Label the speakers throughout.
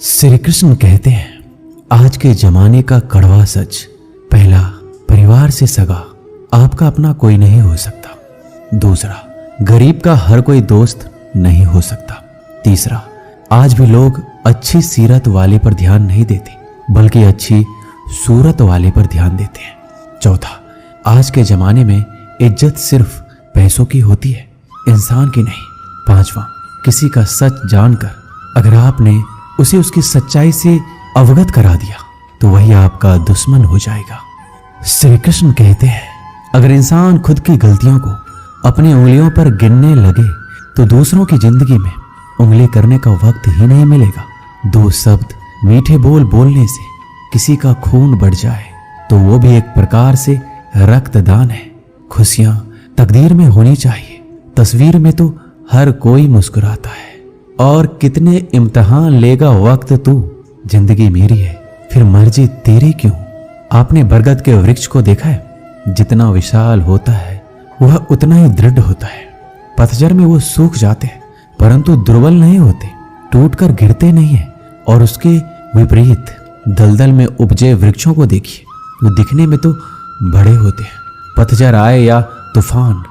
Speaker 1: श्री कृष्ण कहते हैं, आज के जमाने का कड़वा सच। पहला, परिवार से सगा आपका अपना कोई नहीं हो सकता। दूसरा, गरीब का हर कोई दोस्त नहीं हो सकता। तीसरा, आज भी लोग अच्छी सीरत वाले पर ध्यान नहीं देते बल्कि अच्छी सूरत वाले पर ध्यान देते हैं। चौथा, आज के जमाने में इज्जत सिर्फ पैसों की होती है, इंसान की नहीं। पांचवा, किसी का सच जानकर अगर आपने उसे उसकी सच्चाई से अवगत करा दिया तो वही आपका दुश्मन हो जाएगा। श्री कृष्ण कहते हैं, अगर इंसान खुद की गलतियों को अपनी उंगलियों पर गिनने लगे तो दूसरों की जिंदगी में उंगली करने का वक्त ही नहीं मिलेगा। दो शब्द मीठे बोल बोलने से किसी का खून बढ़ जाए तो वो भी एक प्रकार से रक्तदान है। खुशियां तकदीर में होनी चाहिए, तस्वीर में तो हर कोई मुस्कुराता है। और कितने इम्तिहान लेगा वक्त तू, जिंदगी मेरी है फिर मर्जी तेरी क्यों। आपने बरगद के वृक्ष को देखा है, जितना विशाल होता है वह उतना ही दृढ़ होता है। पतझड़ में वो सूख जाते हैं परंतु दुर्बल नहीं होते, टूटकर गिरते नहीं है। और उसके विपरीत दलदल में उपजे वृक्षों को देखिए, वो दिखने में तो बड़े होते हैं, पतझड़ आए या तूफान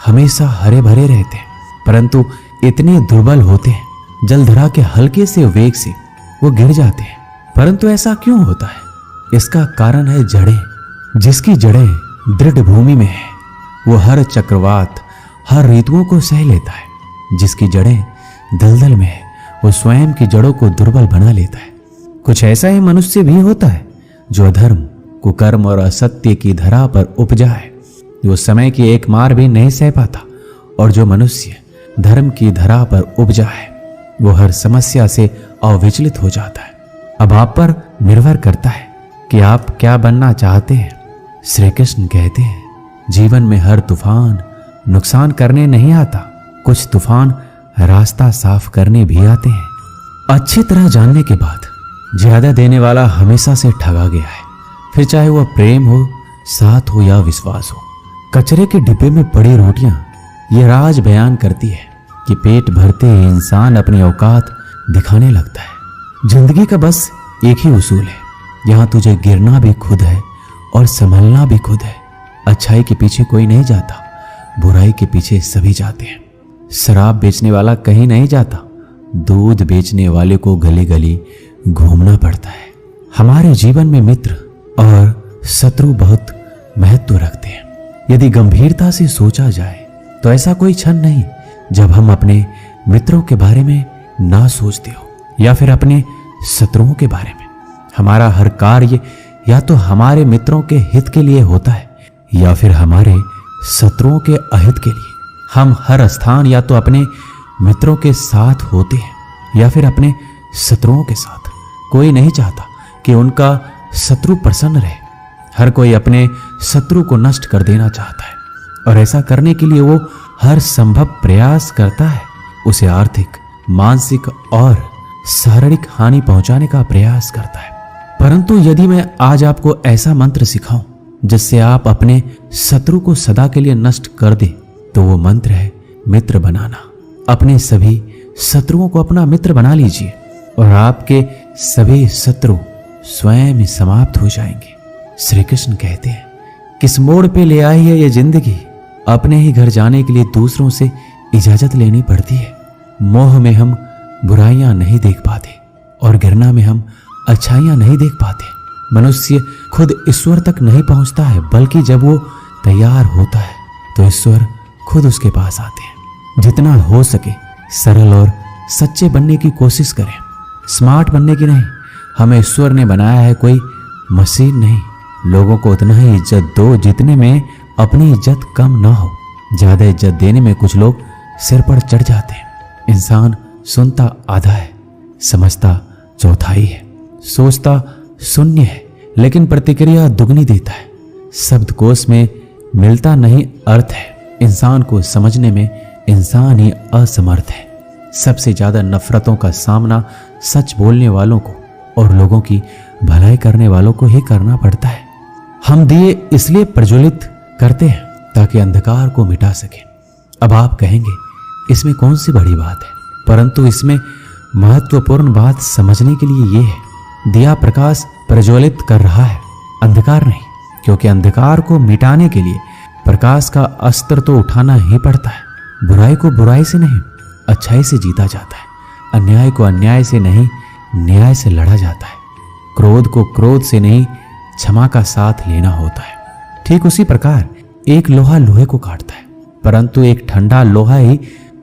Speaker 1: हमेशा हरे भरे रहते हैं परंतु इतने दुर्बल होते हैं, जलधरा के हल्के से वेग से वो गिर जाते हैं। परंतु ऐसा क्यों होता है? इसका कारण है जड़ें। जिसकी जड़ें दृढ़ भूमि में है वो हर चक्रवात, हर ऋतुओं को सह लेता है। जिसकी जड़ें दलदल में है वो स्वयं की जड़ों को दुर्बल बना लेता है। कुछ ऐसा ही मनुष्य भी होता है जो अधर्म, कुकर्म और असत्य की धरा पर उपजा है। वो समय की एक मार भी नहीं सह पाता। और जो मनुष्य धर्म की धरा पर उपजा है वो हर समस्या से अविचलित हो जाता है। अब आप पर निर्भर करता है कि आप क्या बनना चाहते हैं। श्री कृष्ण कहते हैं, जीवन में हर तूफान नुकसान करने नहीं आता, कुछ तूफान रास्ता साफ करने भी आते हैं। अच्छी तरह जानने के बाद ज्यादा देने वाला हमेशा से ठगा गया है, फिर चाहे वह प्रेम हो, साथ हो या विश्वास हो। कचरे के डिब्बे में पड़ी रोटियां ये राज बयान करती है कि पेट भरते ही इंसान अपनी औकात दिखाने लगता है। जिंदगी का बस एक ही उसूल है, यहां तुझे गिरना भी खुद है और संभलना भी खुद है। अच्छाई के पीछे कोई नहीं जाता, बुराई के पीछे सभी जाते हैं। शराब बेचने वाला कहीं नहीं जाता, दूध बेचने वाले को गली गली घूमना पड़ता है। हमारे जीवन में मित्र और शत्रु बहुत महत्व रखते हैं। यदि गंभीरता से सोचा जाए तो ऐसा कोई क्षण नहीं जब हम अपने मित्रों के बारे में ना सोचते हो या फिर अपने शत्रुओं के बारे में। हमारा हर कार्य या तो हमारे मित्रों के हित के लिए होता है या फिर हमारे शत्रुओं के अहित के लिए। हम हर स्थान या तो अपने मित्रों के साथ होते हैं या फिर अपने शत्रुओं के साथ। कोई नहीं चाहता कि उनका शत्रु प्रसन्न रहे। हर कोई अपने शत्रु को नष्ट कर देना चाहता है और ऐसा करने के लिए वो हर संभव प्रयास करता है। उसे आर्थिक, मानसिक और शारीरिक हानि पहुंचाने का प्रयास करता है। परंतु यदि मैं आज आपको ऐसा मंत्र सिखाऊं जिससे आप अपने शत्रु को सदा के लिए नष्ट कर दे तो वो मंत्र है मित्र बनाना। अपने सभी शत्रुओं को अपना मित्र बना लीजिए और आपके सभी शत्रु स्वयं ही समाप्त हो जाएंगे। श्री कृष्ण कहते हैं, किस मोड़ पे ले आई है ये जिंदगी, अपने ही घर जाने के लिए दूसरों से इजाजत लेनी पड़ती है। मोह में हम बुराइयां नहीं देख पाते और घृणा में हम अच्छाइयां नहीं देख पाते। मनुष्य खुद ईश्वर तक नहीं पहुंचता है बल्कि जब वो तैयार होता है तो ईश्वर खुद उसके पास आते हैं। जितना हो सके सरल और सच्चे बनने की कोशिश करें, स्मार्ट बनने की नहीं। हमें ईश्वर ने बनाया है, कोई मशीन नहीं। लोगों को उतना ही इज्जत दो जितने में अपनी इज्जत कम ना हो। ज्यादा इज्जत देने में कुछ लोग सिर पर चढ़ जाते हैं। इंसान सुनता आधा है, समझता चौथाई है, सोचता शून्य है लेकिन प्रतिक्रिया दुगनी देता है। शब्दकोश में मिलता नहीं अर्थ है, इंसान को समझने में इंसान ही असमर्थ है। सबसे ज्यादा नफरतों का सामना सच बोलने वालों को और लोगों की भलाई करने वालों को ही करना पड़ता है। हम दिए इसलिए प्रज्वलित करते हैं ताकि अंधकार को मिटा सके। अब आप कहेंगे इसमें कौन सी बड़ी बात है, परंतु इसमें महत्वपूर्ण बात समझने के लिए ये है, दिया प्रकाश प्रज्वलित कर रहा है, अंधकार नहीं। क्योंकि अंधकार को मिटाने के लिए प्रकाश का अस्त्र तो उठाना ही पड़ता है। बुराई को बुराई से नहीं, अच्छाई से जीता जाता है। अन्याय को अन्याय से नहीं, न्याय से लड़ा जाता है। क्रोध को क्रोध से नहीं, क्षमा का साथ लेना होता है। ठीक उसी प्रकार एक लोहा लोहे को काटता है, परंतु एक ठंडा लोहा ही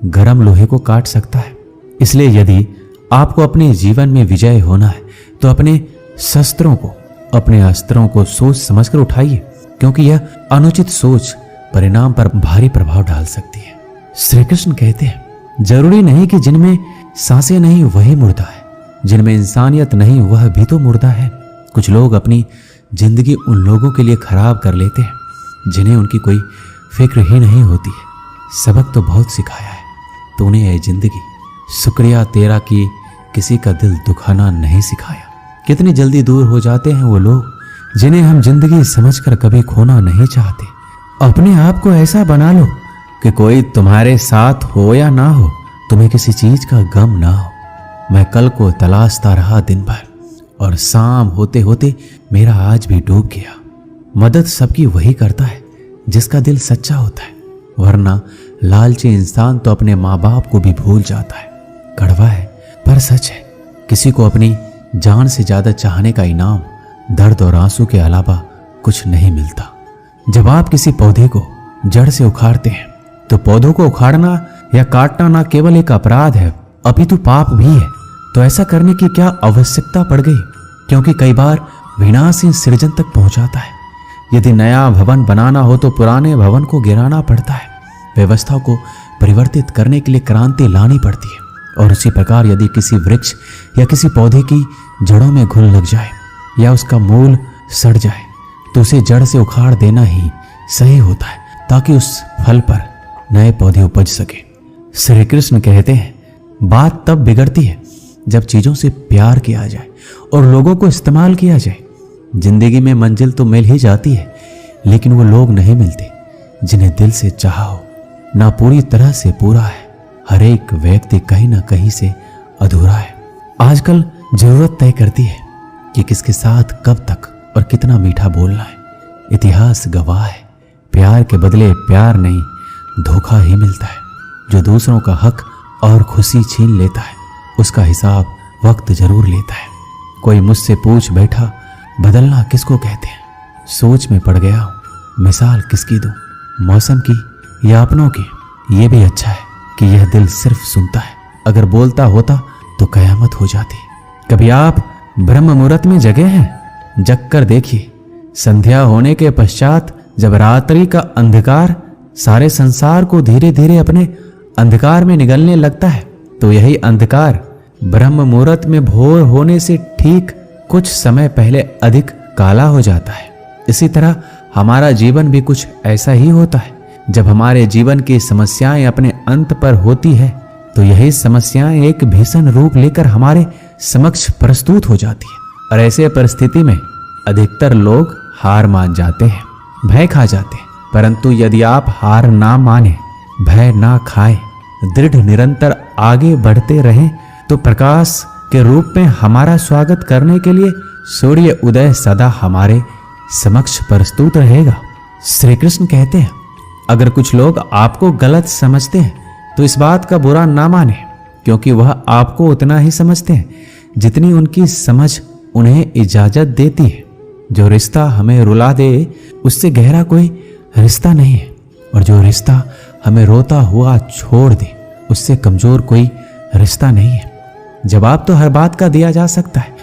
Speaker 1: गर्म लोहे को काट सकता है। इसलिए यदि आपको अपने जीवन में विजय होना है तो अपने शस्त्रों को, अपने अस्त्रों को सोच समझकर उठाइए, क्योंकि यह अनुचित सोच परिणाम पर भारी प्रभाव डाल सकती है। श्री कृष्ण कहते हैं, जरूरी नहीं कि जिनमें सांसें नहीं वही मुर्दा है, जिनमें इंसानियत नहीं वह भी तो मुर्दा है। कुछ लोग अपनी जिंदगी उन लोगों के लिए खराब कर लेते हैं जिन्हें उनकी कोई फिक्र ही नहीं होती है। सबक तो बहुत सिखाया है तूने ये जिंदगी, शुक्रिया तेरा कि किसी का दिल दुखाना नहीं सिखाया। कितनी जल्दी दूर हो जाते हैं वो लोग जिन्हें हम जिंदगी समझकर कभी खोना नहीं चाहते। अपने आप को ऐसा बना लो कि कोई तुम्हारे साथ हो या ना हो, तुम्हें किसी चीज का गम ना हो। मैं कल को तलाशता रहा दिन भर, और शाम होते होते मेरा आज भी डूब गया। मदद सबकी वही करता है जिसका दिल सच्चा होता है, वरना लालची इंसान तो अपने माँ बाप को भी भूल जाता है। कड़वा है पर सच है, किसी को अपनी जान से ज्यादा चाहने का इनाम दर्द और आंसू के अलावा कुछ नहीं मिलता। जब आप किसी पौधे को जड़ से उखाड़ते हैं तो पौधों को उखाड़ना या काटना ना केवल एक अपराध है अपितु पाप भी है। तो ऐसा करने की क्या आवश्यकता पड़ गई, क्योंकि कई बार विनाश ही सृजन तक पहुंचाता है। यदि नया भवन बनाना हो तो पुराने भवन को गिराना पड़ता है। व्यवस्था को परिवर्तित करने के लिए क्रांति लानी पड़ती है। और उसी प्रकार यदि किसी वृक्ष या किसी पौधे की जड़ों में घुल लग जाए या उसका मूल सड़ जाए तो उसे जड़ से उखाड़ देना ही सही होता है, ताकि उस फल पर नए पौधे उपज सके। श्री कृष्ण कहते हैं, बात तब बिगड़ती है जब चीजों से प्यार किया जाए और लोगों को इस्तेमाल किया जाए। जिंदगी में मंजिल तो मिल ही जाती है, लेकिन वो लोग नहीं मिलते जिन्हें दिल से चाहा हो। ना पूरी तरह से पूरा है, हर एक व्यक्ति कहीं ना कहीं से अधूरा है। आजकल जरूरत तय करती है कि किसके साथ कब तक और कितना मीठा बोलना है। इतिहास गवाह है, प्यार के बदले प्यार नहीं, धोखा ही मिलता है। जो दूसरों का हक और खुशी छीन लेता है उसका हिसाब वक्त जरूर लेता है। कोई मुझसे पूछ बैठा, बदलना किसको कहते हैं? सोच में पड़ गया हूं, मिसाल किसकी दूं, मौसम की या अपनों की? ये भी अच्छा है कि यह दिल सिर्फ सुनता है, अगर बोलता होता तो कयामत हो जाती। कभी आप ब्रह्म मुहूर्त में जगे हैं? जग कर देखिए, संध्या होने के पश्चात जब रात्रि का अंधकार सारे संसार को धीरे धीरे अपने अंधकार में निगलने लगता है, तो यही अंधकार ब्रह्म मुहूर्त में भोर होने से ठीक कुछ समय पहले अधिक काला हो जाता है। इसी तरह हमारा जीवन भी कुछ ऐसा ही होता है। जब हमारे जीवन की समस्याएं अपने अंत पर होती है तो यही समस्याएं एक भीषण रूप लेकर हमारे समक्ष प्रस्तुत हो जाती है। और ऐसे परिस्थिति में अधिकतर लोग हार मान जाते हैं, भय खा जाते हैं। परंतु यदि आप हार ना माने, भय ना खाएं, दृढ़ निरंतर आगे बढ़ते रहें, तो प्रकाश के रूप में हमारा स्वागत करने के लिए सूर्य उदय सदा हमारे समक्ष प्रस्तुत रहेगा। श्री कृष्ण कहते हैं, अगर कुछ लोग आपको गलत समझते हैं तो इस बात का बुरा ना माने, क्योंकि वह आपको उतना ही समझते हैं जितनी उनकी समझ उन्हें इजाजत देती है। जो रिश्ता हमें रुला दे उससे गहरा कोई रिश्ता नहीं है, और जो रिश्ता हमें रोता हुआ छोड़ दे उससे कमजोर कोई रिश्ता नहीं है। जवाब तो हर बात का दिया जा सकता है,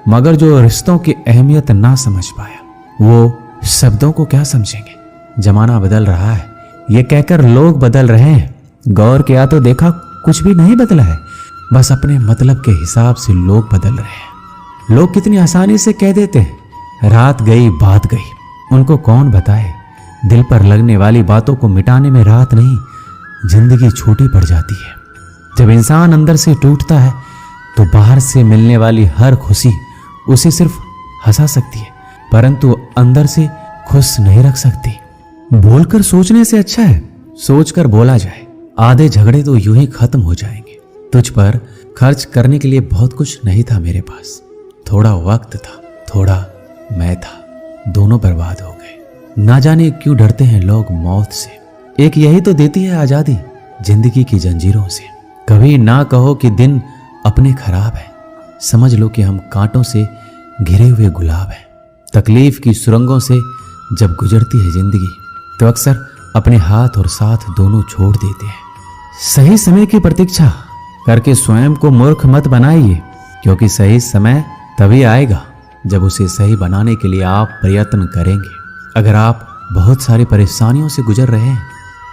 Speaker 1: मगर जो रिश्तों की अहमियत ना समझ पाया वो शब्दों को क्या समझेंगे। जमाना बदल रहा है ये कहकर लोग बदल रहे हैं, गौर किया तो देखा कुछ भी नहीं बदला है, बस अपने मतलब के हिसाब से लोग बदल रहे हैं। लोग कितनी आसानी से कह देते हैं, रात गई बात गई। उनको कौन बताए दिल पर लगने वाली बातों को मिटाने में रात नहीं, जिंदगी छोटी पड़ जाती है। जब इंसान अंदर से टूटता है तो बाहर से मिलने वाली हर खुशी उसे सिर्फ हंसा सकती है, परंतु अंदर से खुश नहीं रख सकती। बोलकर सोचने से अच्छा है सोचकर बोला जाए। आधे झगड़े तो यूं ही खत्म हो जाएंगे। तुझ पर खर्च करने के लिए बहुत कुछ नहीं था मेरे पास। थोड़ा वक्त था, थोड़ा मैं था, दोनों बर्बाद हो गए। ना जाने क्यों डरते हैं लोग मौत से। एक यही तो देती है आजादी जिंदगी की जंजीरों से। कभी ना कहो कि दिन अपने खराब है, समझ लो कि हम कांटों से घिरे हुए गुलाब हैं। तकलीफ की सुरंगों से जब गुजरती है जिंदगी तो अक्सर अपने हाथ और साथ दोनों छोड़ देते हैं। सही समय की प्रतीक्षा करके स्वयं को मूर्ख मत बनाइए, क्योंकि सही समय तभी आएगा जब उसे सही बनाने के लिए आप प्रयत्न करेंगे। अगर आप बहुत सारी परेशानियों से गुजर रहे हैं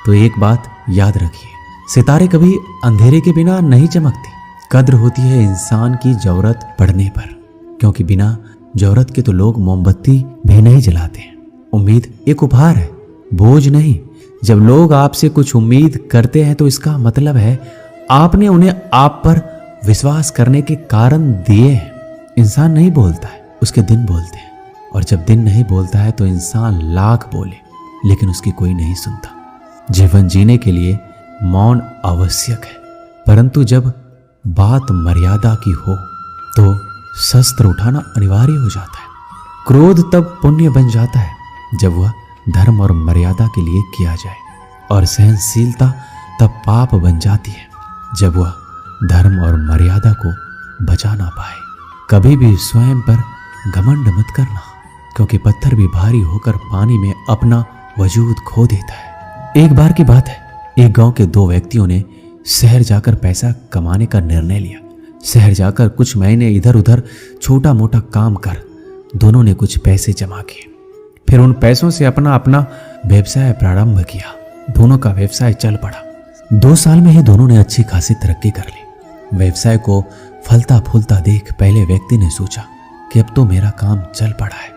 Speaker 1: तो एक बात याद रखिए, सितारे कभी अंधेरे के बिना नहीं चमकते। कद्र होती है इंसान की जरूरत पड़ने पर, क्योंकि बिना जरूरत के तो लोग मोमबत्ती भी नहीं जलाते। उम्मीद एक उपहार है, बोझ नहीं। जब लोग आपसे कुछ उम्मीद करते हैं तो इसका मतलब है आपने उन्हें आप पर विश्वास करने के कारण दिए हैं। इंसान नहीं बोलता है, उसके दिन बोलते हैं, और जब दिन नहीं बोलता है तो इंसान लाख बोले लेकिन उसकी कोई नहीं सुनता। जीवन जीने के लिए मौन आवश्यक है, परंतु जब बात मर्यादा की हो तो शस्त्र उठाना अनिवार्य हो जाता है। क्रोध तब पुण्य बन जाता है जब वह धर्म और मर्यादा के लिए किया जाए, और सहनशीलता तब पाप बन जाती है जब वह धर्म और मर्यादा को बचा ना पाए। कभी भी स्वयं पर घमंड मत करना, क्योंकि पत्थर भी भारी होकर पानी में अपना वजूद खो देता है। एक बार की बात है, एक गांव के दो व्यक्तियों ने शहर जाकर पैसा कमाने का निर्णय लिया। शहर जाकर कुछ महीने इधर उधर छोटा मोटा काम कर दोनों ने कुछ पैसे जमा किए। फिर उन पैसों से अपना अपना व्यवसाय प्रारंभ किया। दोनों का व्यवसाय चल पड़ा। 2 साल में ही दोनों ने अच्छी खासी तरक्की कर ली। व्यवसाय को फलता फूलता देख पहले व्यक्ति ने सोचा कि अब तो मेरा काम चल पड़ा है,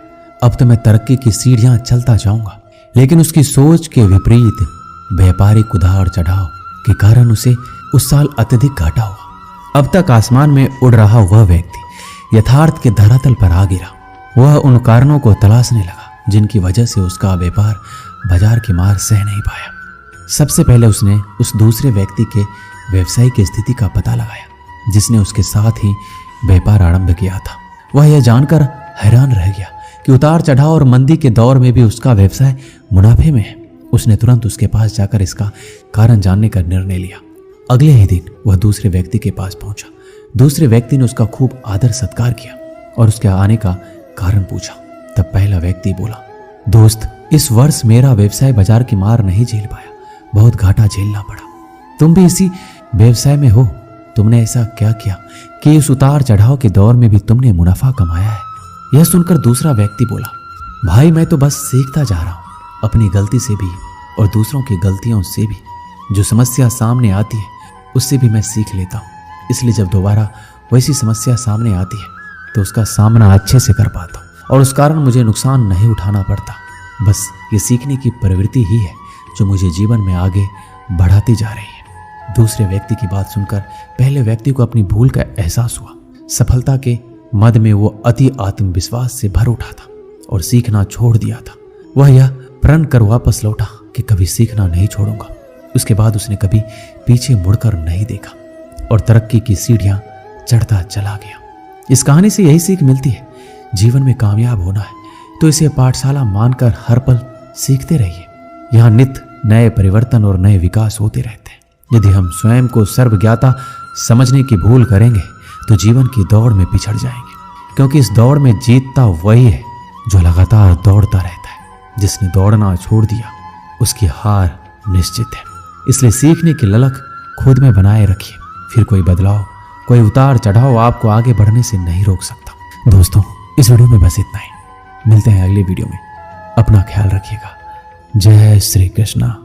Speaker 1: अब तो मैं तरक्की की सीढ़ियां चलता जाऊंगा। लेकिन उसकी सोच के विपरीत व्यापारिक उतार चढ़ाव के कारण उसे उस साल अत्यधिक घाटा हुआ। अब तक आसमान में उड़ रहा वह व्यक्ति यथार्थ के धरातल पर आ गिरा। वह उन कारणों को तलाशने लगा जिनकी वजह से उसका व्यापार बाजार की मार सह नहीं पाया। सबसे पहले उसने उस दूसरे व्यक्ति के व्यवसाय की स्थिति का पता लगाया जिसने उसके साथ ही व्यापार आरंभ किया था। वह यह जानकर हैरान रह गया कि उतार चढ़ाव और मंदी के दौर में भी उसका व्यवसाय मुनाफे में है। उसने तुरंत उसके पास जाकर इसका कारण जानने का निर्णय लिया। अगले ही दिन वह दूसरे व्यक्ति के पास पहुंचा। दूसरे व्यक्ति ने उसका खूब आदर सत्कार किया और उसके आने का कारण पूछा। तब पहला व्यक्ति बोला, दोस्त, इस वर्ष मेरा व्यवसाय बाजार की मार नहीं झेल पाया, बहुत घाटा झेलना पड़ा। तुम भी इसी व्यवसाय में हो, तुमने ऐसा क्या किया कि इस उतार चढ़ाव के दौर में भी तुमने मुनाफा कमाया है? यह सुनकर दूसरा व्यक्ति बोला, भाई मैं तो बस सीखता जा रहा हूं, अपनी गलती से भी और दूसरों की गलतियों से भी। जो समस्या सामने आती है उससे भी मैं सीख लेता हूं, इसलिए जब दोबारा वैसी समस्या सामने आती है तो उसका सामना अच्छे से कर पाता हूं और उस कारण मुझे नुकसान नहीं उठाना पड़ता। बस ये सीखने की प्रवृत्ति ही है जो मुझे जीवन में आगे बढ़ाती जा रही है। दूसरे व्यक्ति की बात सुनकर पहले व्यक्ति को अपनी भूल का एहसास हुआ। सफलता के मद में वो अति आत्मविश्वास से भर उठा था और सीखना छोड़ दिया था। वह यह प्रण कर वापस लौटा कि कभी सीखना नहीं छोड़ूंगा। उसके बाद उसने कभी पीछे मुड़कर नहीं देखा और तरक्की की सीढ़ियां चढ़ता चला गया। इस कहानी से यही सीख मिलती है, जीवन में कामयाब होना है तो इसे पाठशाला मानकर हर पल सीखते रहिए। यहाँ नित्य नए परिवर्तन और नए विकास होते रहते हैं। यदि हम स्वयं को सर्वज्ञाता समझने की भूल करेंगे तो जीवन की दौड़ में पिछड़ जाएंगे, क्योंकि इस दौड़ में जीतता वही है जो लगातार दौड़ता रहता है। जिसने दौड़ना छोड़ दिया उसकी हार निश्चित है। इसलिए सीखने की ललक खुद में बनाए रखिए, फिर कोई बदलाव, कोई उतार चढ़ाव आपको आगे बढ़ने से नहीं रोक सकता। दोस्तों, इस वीडियो में बस इतना ही। मिलते हैं अगले वीडियो में। अपना ख्याल रखिएगा। जय श्री कृष्णा।